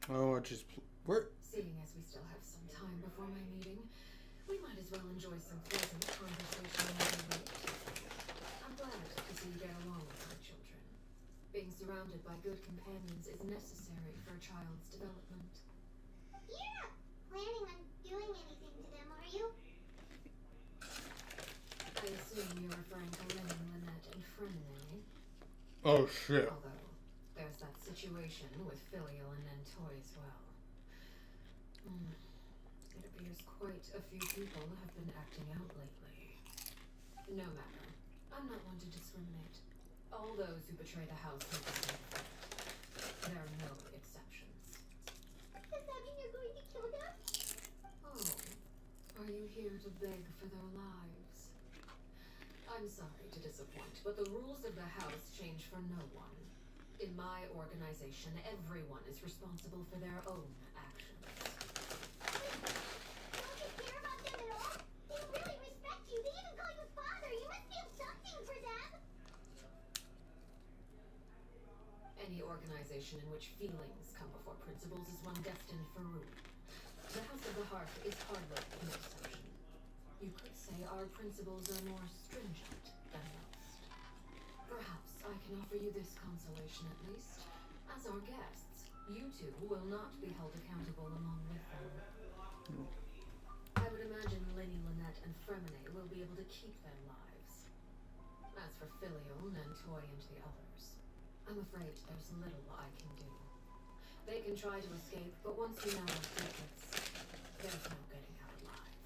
Oh, I just where? Seeing as we still have some time before my meeting, we might as well enjoy some pleasant conversation while we wait. I'm glad to see you get along with my children. Being surrounded by good companions is necessary for a child's development. You're not planning on doing anything to them, are you? I assume you're referring to Lenny, Lynette, and Fremine. Oh shit. Although, there's that situation with Filial and Nentoy as well. It appears quite a few people have been acting out lately. No matter. I'm not one to discriminate. All those who betray the house have been affected. There are no exceptions. Does that mean you're going to kill them? Oh, are you here to beg for their lives? I'm sorry to disappoint, but the rules of the house change for no one. In my organization, everyone is responsible for their own actions. Don't you care about them at all? They really respect you. They even call you father. You must feel something for them. Any organization in which feelings come before principles is one destined for ruin. The House of the Hearth is hardly an exception. You could say our principles are more stringent than most. Perhaps I can offer you this consolation at least. As our guests, you two will not be held accountable along with them. I would imagine Lenny, Lynette, and Fremine will be able to keep their lives. As for Filial, Nentoy, and the others, I'm afraid there's little I can do. They can try to escape, but once you know our secrets, there's no getting out alive.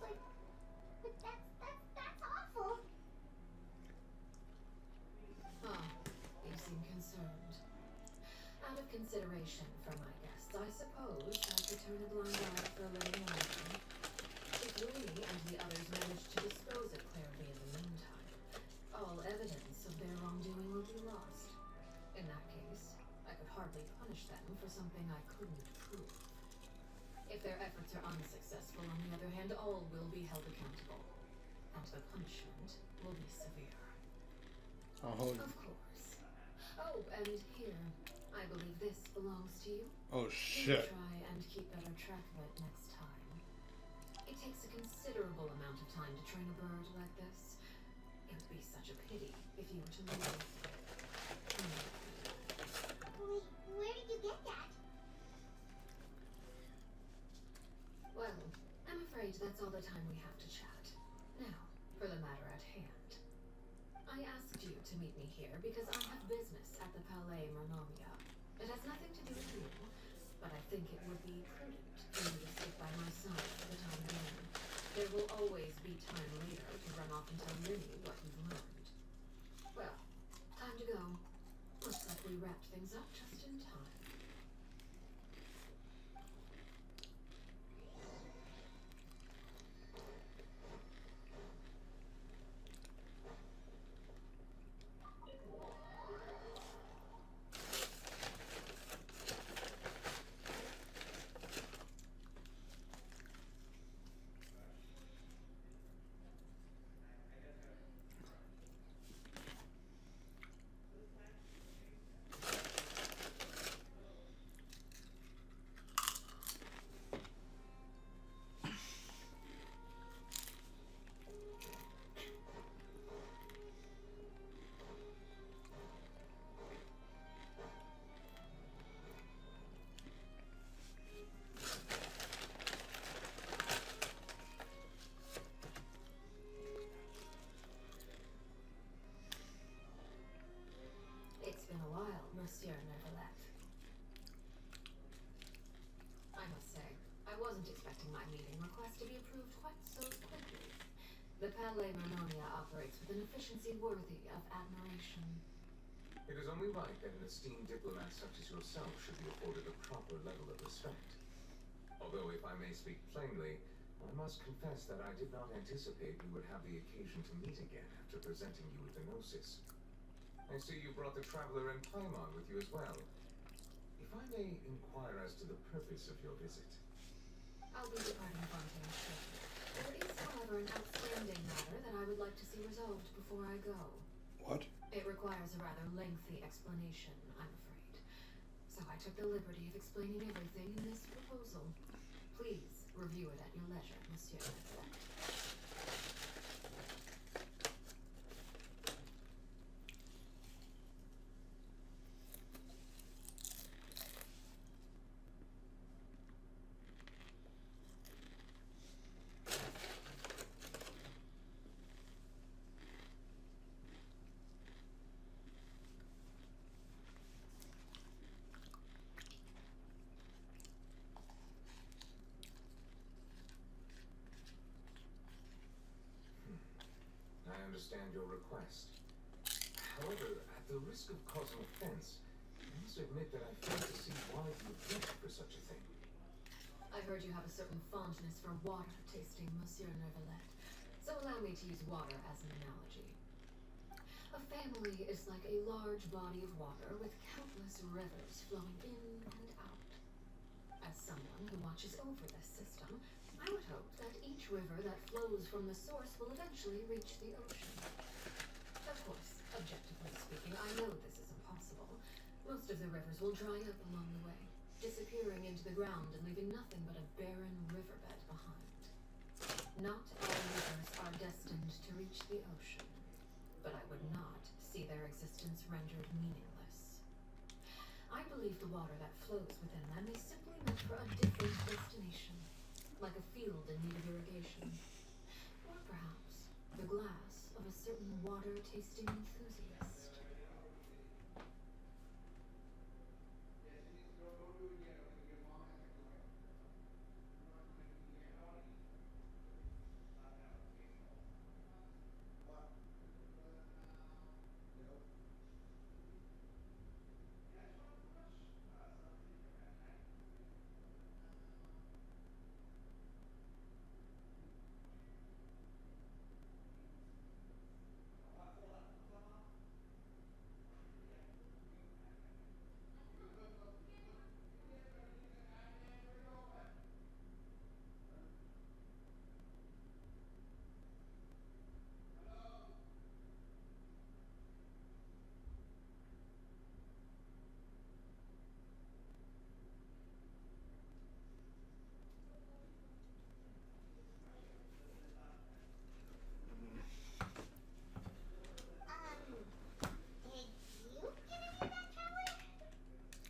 But that's awful. Ah, you seem concerned. Out of consideration for my guests, I suppose I could turn a blind eye for a little while. If Louis and the others manage to dispose of Clairby in the meantime, all evidence of their wrongdoing will be lost. In that case, I could hardly punish them for something I couldn't prove. If their efforts are unsuccessful, on the other hand, all will be held accountable. And the punishment will be severe. Oh. Of course. Oh, and here, I believe this belongs to you. Oh You shit. try and keep better track of it next time. It takes a considerable amount of time to train a bird like this. It would be such a pity if you were to lose it. Wait, where did you get that? Well, I'm afraid that's all the time we have to chat. Now, for the matter at hand. I asked you to meet me here because I have business at the Palais Mernomia. It has nothing to do with you, but I think it would be prudent for you to sit by my side for the time being. There will always be time later to run off and tell Minnie what you've learned. Well, time to go. Looks like we wrapped things up just in time. It's been a while, Monsieur Neverlet. I must say, I wasn't expecting my meeting request to be approved quite so quickly. The Palais Mernomia operates with an efficiency worthy of admiration. It is only right that an esteemed diplomat such as yourself should be afforded a proper level of respect. Although, if I may speak plainly, I must confess that I did not anticipate we would have the occasion to meet again after presenting you with the Gnosis. I see you brought the Traveler and Paimon with you as well. If I may inquire as to the purpose of your visit. I'll be departing Fontaine shortly. There is, however, an outstanding matter that I would like to see resolved before I go. What? It requires a rather lengthy explanation, I'm afraid. So I took the liberty of explaining everything in this proposal. Please review it at your leisure, Monsieur Neverlet. I understand your request. However, at the risk of causing offense, I must admit that I fail to see why you would wish for such a thing. I heard you have a certain fondness for water tasting, Monsieur Neverlet. So allow me to use water as an analogy. A family is like a large body of water with countless rivers flowing in and out. As someone who watches over this system, I would hope that each river that flows from the source will eventually reach the ocean. Of course, objectively speaking, I know this is impossible. Most of the rivers will dry up along the way, disappearing into the ground and leaving nothing but a barren riverbed behind. Not all rivers are destined to reach the ocean, but I would not see their existence rendered meaningless. I believe the water that flows within them is simply meant for a different destination, like a field in need of irrigation. Or perhaps the glass of a certain water-tasting enthusiast. Did you get any of that power?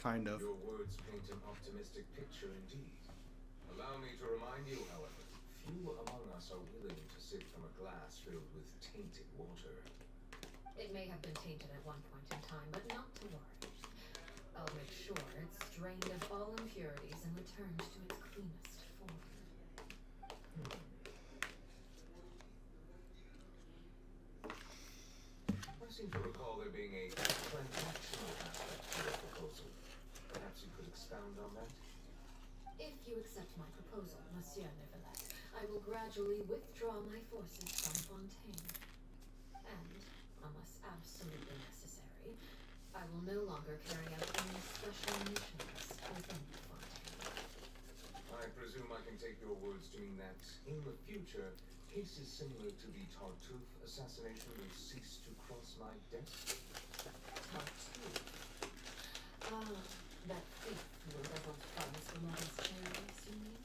Kind of. Your words paint an optimistic picture indeed. Allow me to remind you, however, few among us are willing to sip from a glass filled with tainted water. It may have been tainted at one point in time, but not to worry. I'll make sure it's drained of all impurities and returned to its cleanest form. I seem to recall there being a transactional aspect to your proposal. Perhaps you could expound on that? If you accept my proposal, Monsieur Neverlet, I will gradually withdraw my forces from Fontaine. And, unless absolutely necessary, I will no longer carry out any special missions within Fontaine. I presume I can take your words to mean that, in the future, cases similar to the Tartuffe assassination will cease to cross my desk? Tartuffe. That thief who embezzled funds from all his charities, you mean?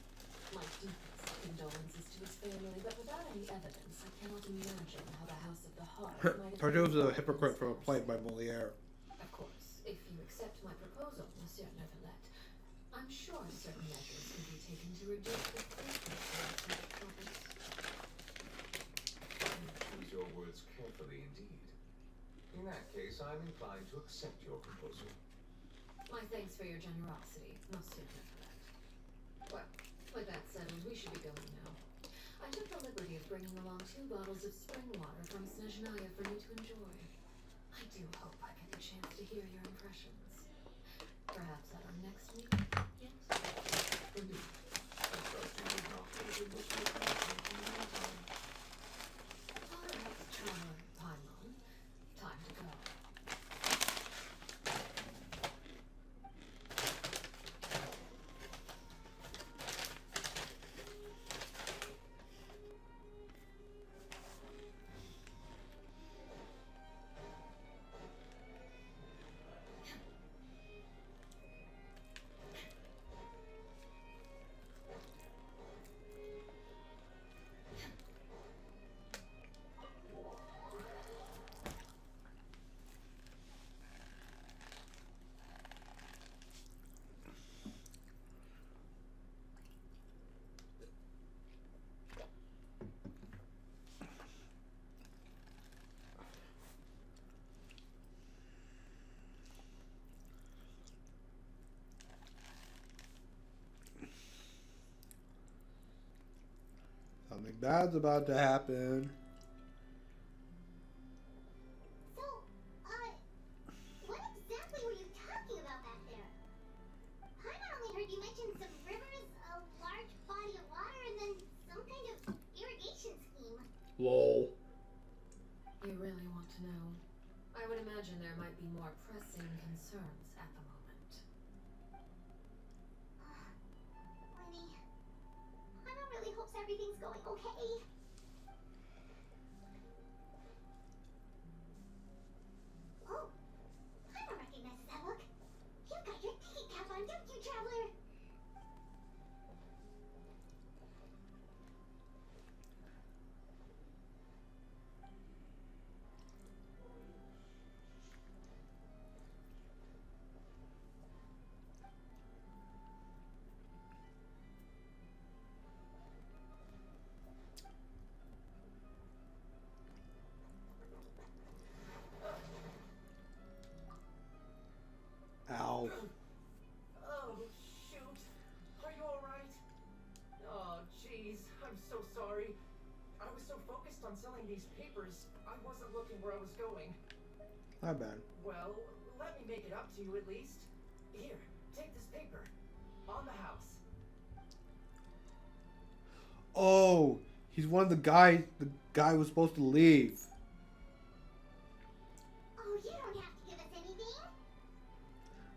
My deepest condolences to his family, but without any evidence, I cannot imagine how the House of the Heart might have... Tartuffe's a hypocrite for a play by Moliere. Of course, if you accept my proposal, Monsieur Neverlet, I'm sure certain measures can be taken to reduce the frequency of such troubles. Choose your words carefully indeed. In that case, I'm inclined to accept your proposal. My thanks for your generosity, Monsieur Neverlet. Well, with that settled, we should be going now. I took the liberty of bringing along 2 bottles of spring water from Snezhnaya for you to enjoy. I do hope I get the chance to hear your impressions. Perhaps at our next meeting, yes? Indeed. I trust you would not overlook your commitment in the meantime. All right, Charmer Paimon. Time to go. bad's about to happen. So, what exactly were you talking about back there? I not only heard you mention some rivers, a large body of water, and then some kind of irrigation scheme. Lol. You really want to know? I would imagine there might be more pressing concerns at the moment. Lenny, Mama really hopes everything's going okay. Oh, Mama recognizes that look. You've got your ticket cap on, don't you, Traveler? Ow. Oh, shoot. Are you alright? Oh, jeez. I'm so sorry. I was so focused on selling these papers, I wasn't looking where I was going. Not bad. Well, let me make it up to you at least. Here, take this paper. On the house. Oh, he's one of the guys. The guy was supposed to leave. Oh, you don't have to give us anything.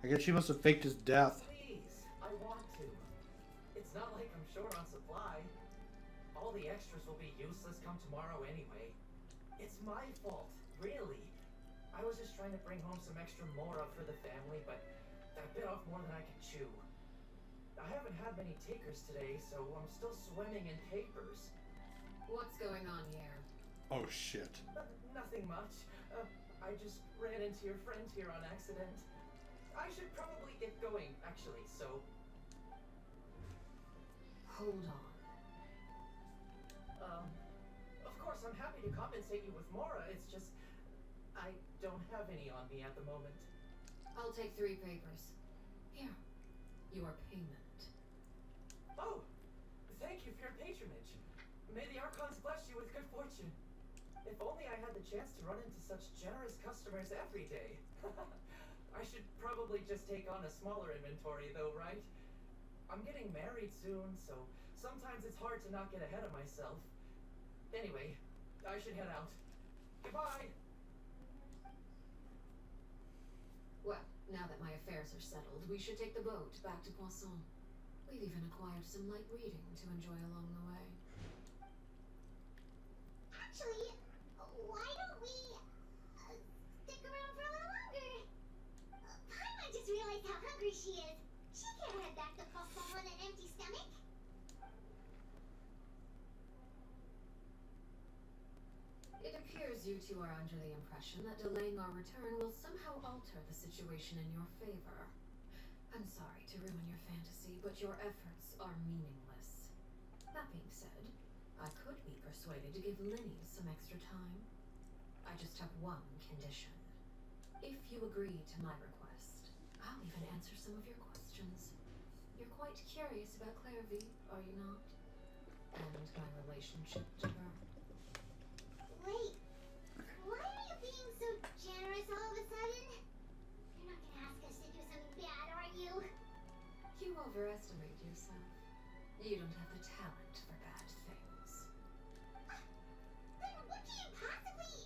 I guess she must have faked his death. Please, I want to. It's not like I'm short on supply. All the extras will be useless come tomorrow anyway. It's my fault, really. I was just trying to bring home some extra mora for the family, but I bit off more than I could chew. I haven't had many takers today, so I'm still swimming in papers. What's going on here? Oh shit. Nothing much. I just ran into your friend here on accident. I should probably get going, actually, so... Hold on. Of course, I'm happy to compensate you with mora, it's just... I don't have any on me at the moment. I'll take 3 papers. Here. Your payment. Oh! Thank you for your patronage. May the Archons bless you with good fortune. If only I had the chance to run into such generous customers every day. I should probably just take on a smaller inventory though, right? I'm getting married soon, so sometimes it's hard to not get ahead of myself. Anyway, I should head out. Goodbye! Well, now that my affairs are settled, we should take the boat back to Poisson. We've even acquired some light reading to enjoy along the way. Actually, why don't we stick around for a little longer? Paimon just realized how hungry she is. She can't head back to Poisson on an empty stomach. It appears you two are under the impression that delaying our return will somehow alter the situation in your favor. I'm sorry to ruin your fantasy, but your efforts are meaningless. That being said, I could be persuaded to give Linny some extra time. I just have one condition. If you agree to my request, I'll even answer some of your questions. You're quite curious about Clairvy, are you not? And my relationship to her. Wait, why are you being so generous all of a sudden? You're not gonna ask us to do something bad, are you? You overestimate yourself. You don't have the talent for bad things. Then what can you possibly...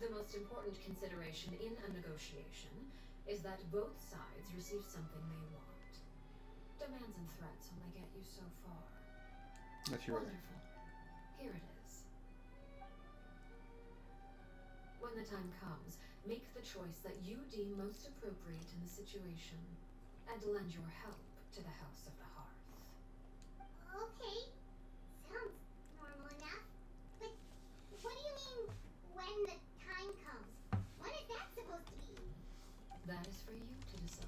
The most important consideration in a negotiation is that both sides receive something they want. Demands and threats only get you so far. That's your right. Wonderful. Here it is. When the time comes, make the choice that you deem most appropriate in the situation, and lend your help to the House of the Hearth. Okay, sounds normal enough. But what do you mean, when the time comes? When is that supposed to be? That is for you to decide.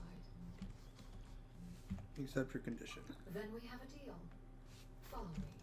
Accept your condition. Then we have a deal. Follow me.